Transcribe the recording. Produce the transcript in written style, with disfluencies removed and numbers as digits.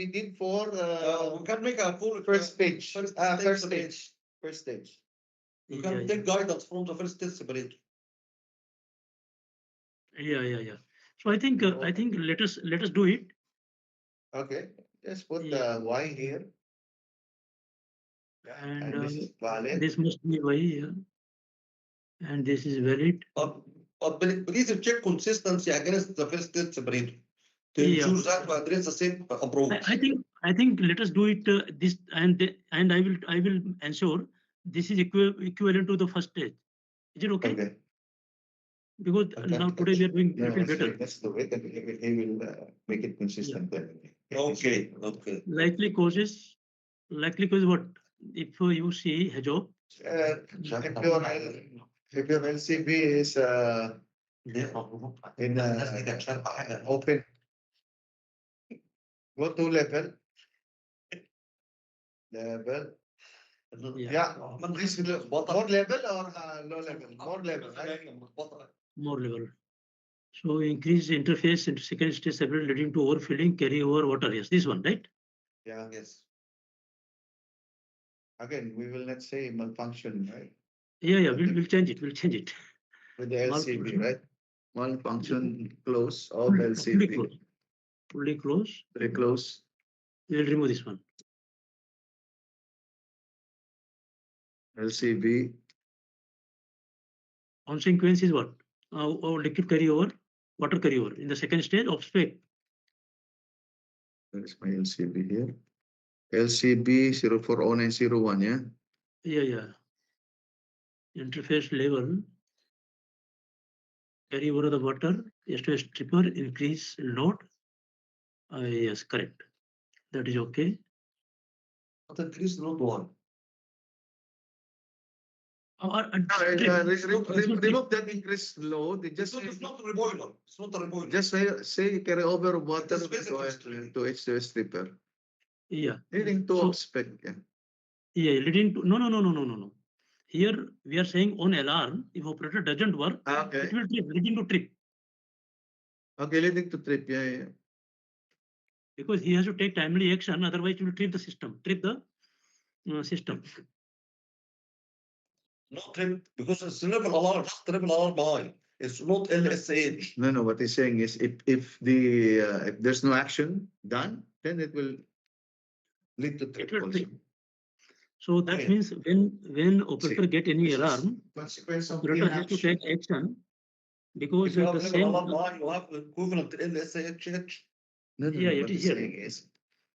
we did for we can make a full first page. first First stage. stage. First stage. You can take guidance from the first stage separator. Yeah. So I think let us do it. Okay. Just put Yeah. the Y here. And this is valid. this must be Y, yeah. And this is valid. But please check consistency against the first stage separator to ensure that we address the same approach. I think let us do it this and I will ensure this is equivalent to the first stage. Is it okay? Okay. Because now today we are doing little better. That's the way that he will make it consistent. Okay. Likely causes what? If you see hijab, If your LCB is in open, go to level. Yeah. More level or low level? More level, right? more level. So increase interface into second stage separate leading to overfilling, carry over water. Yes, this one, right? Yeah. Yes. Again, we will not say malfunction, right? Yeah. We'll change it. With the LCB, right? Malfunction close of LCB. Fully close. Very close. We'll remove this one. LCB. On sequence is what? Or liquid carryover, water carryover in the second stage of spec. Where is my LCB here? LCB 040901, yeah? Yeah. Interface level, carry over the water, S2S stripper, increase load. Yes, correct. That is okay. But increase load one. Remove that increased load. It's not a reboiler. It's not a reboiler. Just say carry over water to H2S stripper. Yeah. Leading to spec. Yeah, leading to no. Here we are saying on alarm, if operator doesn't work, it will trip, leading to trip. Okay, leading to trip, yeah. Because he has to take timely action, otherwise it will trip the system. Not trip, because it's triple alarm high. It's not LSH. No. What he's saying is, if there's no action done, then it will lead to trip also. So that means when operator get any alarm, operator has to take action because if you have the same. alarm high, you have equivalent to LSH. No. Yeah, What he's saying is,